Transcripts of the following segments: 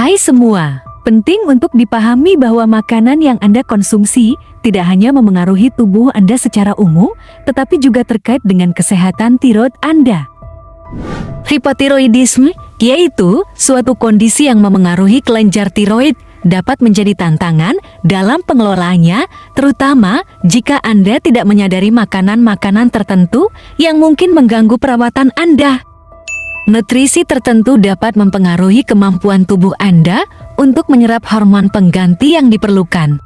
Hai semua, penting untuk dipahami bahwa makanan yang Anda konsumsi tidak hanya memengaruhi tubuh Anda secara umum, tetapi juga terkait dengan kesehatan tiroid Anda. Hipotiroidisme, yaitu suatu kondisi yang memengaruhi kelenjar tiroid, dapat menjadi tantangan dalam pengelolaannya, terutama jika Anda tidak menyadari makanan-makanan tertentu yang mungkin mengganggu perawatan Anda. Nutrisi tertentu dapat mempengaruhi kemampuan tubuh Anda untuk menyerap hormon pengganti yang diperlukan.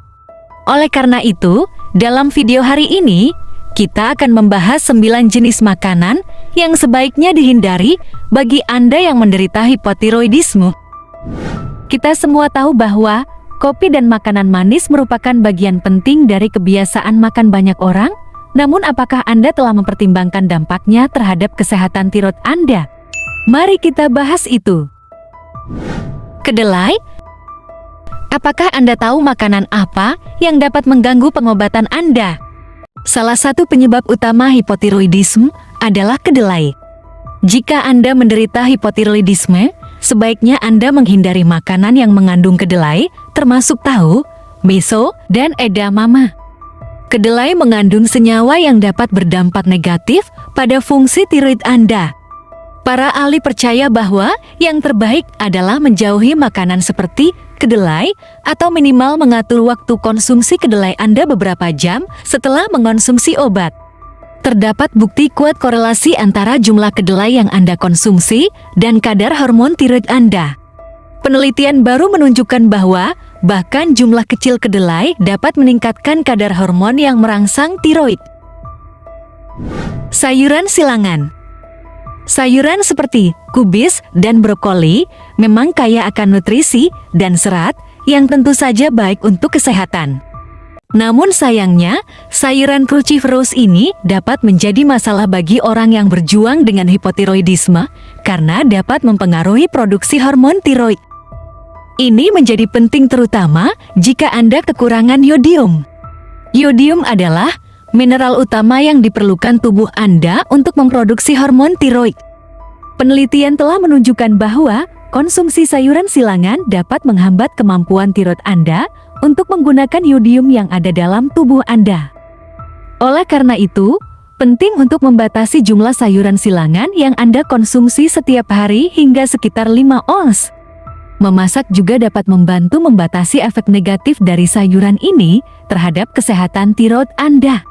Oleh karena itu, dalam video hari ini, kita akan membahas 9 jenis makanan yang sebaiknya dihindari bagi Anda yang menderita hipotiroidisme. Kita semua tahu bahwa kopi dan makanan manis merupakan bagian penting dari kebiasaan makan banyak orang. Namun apakah Anda telah mempertimbangkan dampaknya terhadap kesehatan tiroid Anda? Mari kita bahas itu. Kedelai. Apakah Anda tahu makanan apa yang dapat mengganggu pengobatan Anda? Salah satu penyebab utama hipotiroidisme adalah kedelai. Jika Anda menderita hipotiroidisme, sebaiknya Anda menghindari makanan yang mengandung kedelai, termasuk tahu, miso, dan edamame. Kedelai mengandung senyawa yang dapat berdampak negatif pada fungsi tiroid Anda. Para ahli percaya bahwa yang terbaik adalah menjauhi makanan seperti kedelai atau minimal mengatur waktu konsumsi kedelai Anda beberapa jam setelah mengonsumsi obat. Terdapat bukti kuat korelasi antara jumlah kedelai yang Anda konsumsi dan kadar hormon tiroid Anda. Penelitian baru menunjukkan bahwa bahkan jumlah kecil kedelai dapat meningkatkan kadar hormon yang merangsang tiroid. Sayuran silangan. Sayuran seperti kubis dan brokoli memang kaya akan nutrisi dan serat yang tentu saja baik untuk kesehatan. Namun sayangnya, sayuran cruciferous ini dapat menjadi masalah bagi orang yang berjuang dengan hipotiroidisme karena dapat mempengaruhi produksi hormon tiroid. Ini menjadi penting terutama jika Anda kekurangan yodium. Yodium adalah mineral utama yang diperlukan tubuh Anda untuk memproduksi hormon tiroid. Penelitian telah menunjukkan bahwa konsumsi sayuran silangan dapat menghambat kemampuan tiroid Anda untuk menggunakan yodium yang ada dalam tubuh Anda. Oleh karena itu, penting untuk membatasi jumlah sayuran silangan yang Anda konsumsi setiap hari hingga sekitar 5 ons. Memasak juga dapat membantu membatasi efek negatif dari sayuran ini terhadap kesehatan tiroid Anda.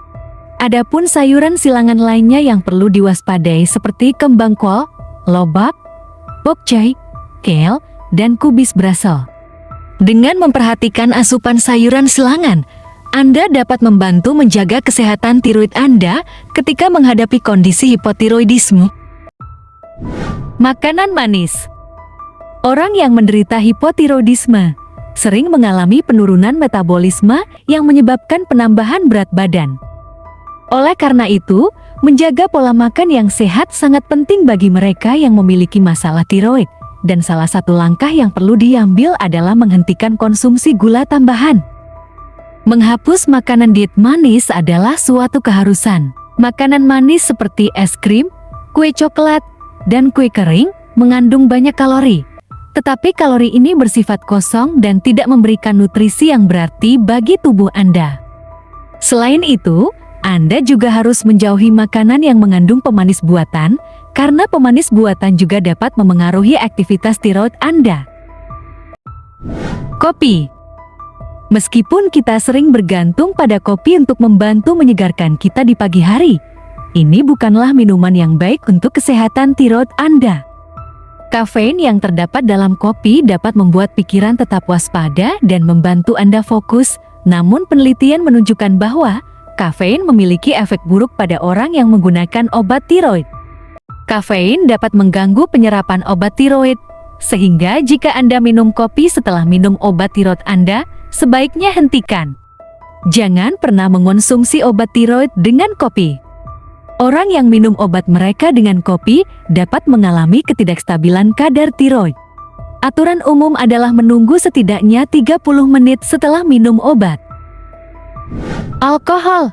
Adapun sayuran silangan lainnya yang perlu diwaspadai seperti kembang kol, lobak, pokcai, kale, dan kubis Brussels. Dengan memperhatikan asupan sayuran silangan, Anda dapat membantu menjaga kesehatan tiroid Anda ketika menghadapi kondisi hipotiroidisme. Makanan manis. Orang yang menderita hipotiroidisme sering mengalami penurunan metabolisme yang menyebabkan penambahan berat badan. Oleh karena itu, menjaga pola makan yang sehat sangat penting bagi mereka yang memiliki masalah tiroid. Dan salah satu langkah yang perlu diambil adalah menghentikan konsumsi gula tambahan. Menghapus makanan diet manis adalah suatu keharusan. Makanan manis seperti es krim, kue coklat, dan kue kering mengandung banyak kalori. Tetapi kalori ini bersifat kosong dan tidak memberikan nutrisi yang berarti bagi tubuh Anda. Selain itu, Anda juga harus menjauhi makanan yang mengandung pemanis buatan, karena pemanis buatan juga dapat memengaruhi aktivitas tiroid Anda. Kopi. Meskipun kita sering bergantung pada kopi untuk membantu menyegarkan kita di pagi hari, ini bukanlah minuman yang baik untuk kesehatan tiroid Anda. Kafein yang terdapat dalam kopi dapat membuat pikiran tetap waspada dan membantu Anda fokus, namun penelitian menunjukkan bahwa kafein memiliki efek buruk pada orang yang menggunakan obat tiroid. Kafein dapat mengganggu penyerapan obat tiroid, sehingga jika Anda minum kopi setelah minum obat tiroid Anda, sebaiknya hentikan. Jangan pernah mengonsumsi obat tiroid dengan kopi. Orang yang minum obat mereka dengan kopi dapat mengalami ketidakstabilan kadar tiroid. Aturan umum adalah menunggu setidaknya 30 menit setelah minum obat. Alkohol.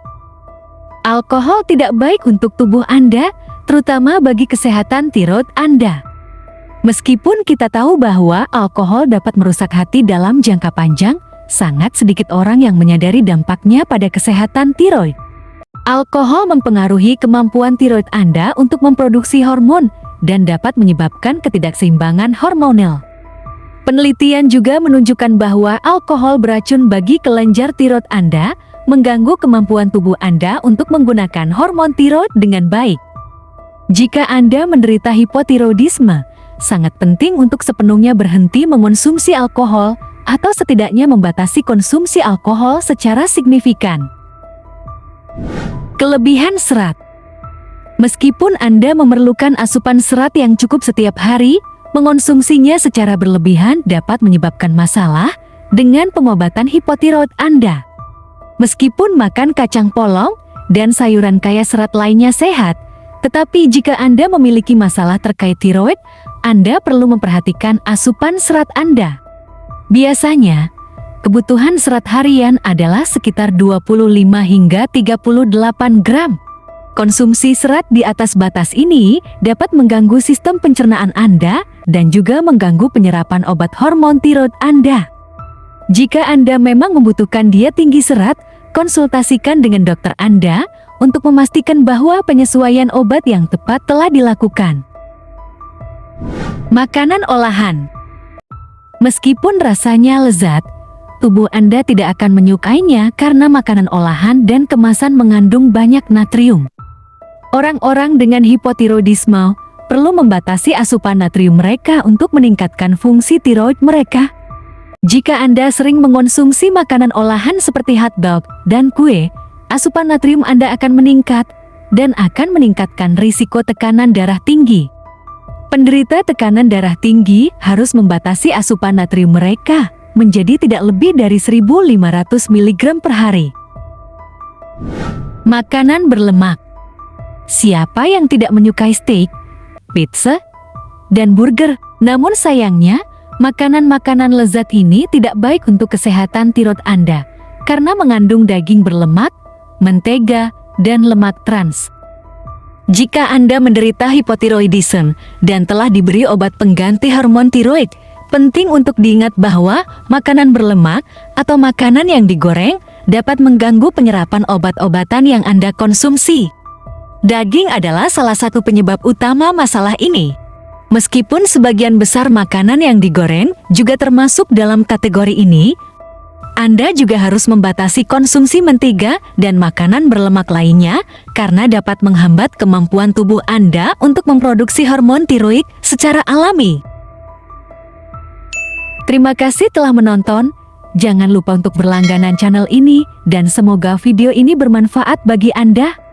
Alkohol tidak baik untuk tubuh Anda, terutama bagi kesehatan tiroid Anda. Meskipun kita tahu bahwa alkohol dapat merusak hati dalam jangka panjang, sangat sedikit orang yang menyadari dampaknya pada kesehatan tiroid. Alkohol mempengaruhi kemampuan tiroid Anda untuk memproduksi hormon dan dapat menyebabkan ketidakseimbangan hormonal. Penelitian juga menunjukkan bahwa alkohol beracun bagi kelenjar tiroid Anda, mengganggu kemampuan tubuh Anda untuk menggunakan hormon tiroid dengan baik. Jika Anda menderita hipotiroidisme, sangat penting untuk sepenuhnya berhenti mengonsumsi alkohol atau setidaknya membatasi konsumsi alkohol secara signifikan. Kelebihan serat. Meskipun Anda memerlukan asupan serat yang cukup setiap hari, mengonsumsinya secara berlebihan dapat menyebabkan masalah dengan pengobatan hipotiroid Anda. Meskipun makan kacang polong dan sayuran kaya serat lainnya sehat, tetapi jika Anda memiliki masalah terkait tiroid, Anda perlu memperhatikan asupan serat Anda. Biasanya, kebutuhan serat harian adalah sekitar 25 hingga 38 gram. Konsumsi serat di atas batas ini dapat mengganggu sistem pencernaan Anda dan juga mengganggu penyerapan obat hormon tiroid Anda. Jika Anda memang membutuhkan diet tinggi serat, konsultasikan dengan dokter Anda untuk memastikan bahwa penyesuaian obat yang tepat telah dilakukan. Makanan olahan. Meskipun rasanya lezat, tubuh Anda tidak akan menyukainya karena makanan olahan dan kemasan mengandung banyak natrium. Orang-orang dengan hipotiroidisme perlu membatasi asupan natrium mereka untuk meningkatkan fungsi tiroid mereka. Jika Anda sering mengonsumsi makanan olahan seperti hotdog dan kue, asupan natrium Anda akan meningkat dan akan meningkatkan risiko tekanan darah tinggi. Penderita tekanan darah tinggi harus membatasi asupan natrium mereka menjadi tidak lebih dari 1.500 mg per hari. Makanan berlemak. Siapa yang tidak menyukai steak, pizza, dan burger? Namun sayangnya, makanan-makanan lezat ini tidak baik untuk kesehatan tiroid Anda karena mengandung daging berlemak, mentega, dan lemak trans. Jika Anda menderita hipotiroidisme dan telah diberi obat pengganti hormon tiroid, penting untuk diingat bahwa makanan berlemak atau makanan yang digoreng dapat mengganggu penyerapan obat-obatan yang Anda konsumsi. Daging adalah salah satu penyebab utama masalah ini. Meskipun sebagian besar makanan yang digoreng juga termasuk dalam kategori ini, Anda juga harus membatasi konsumsi mentega dan makanan berlemak lainnya karena dapat menghambat kemampuan tubuh Anda untuk memproduksi hormon tiroid secara alami. Terima kasih telah menonton. Jangan lupa untuk berlangganan channel ini dan semoga video ini bermanfaat bagi Anda.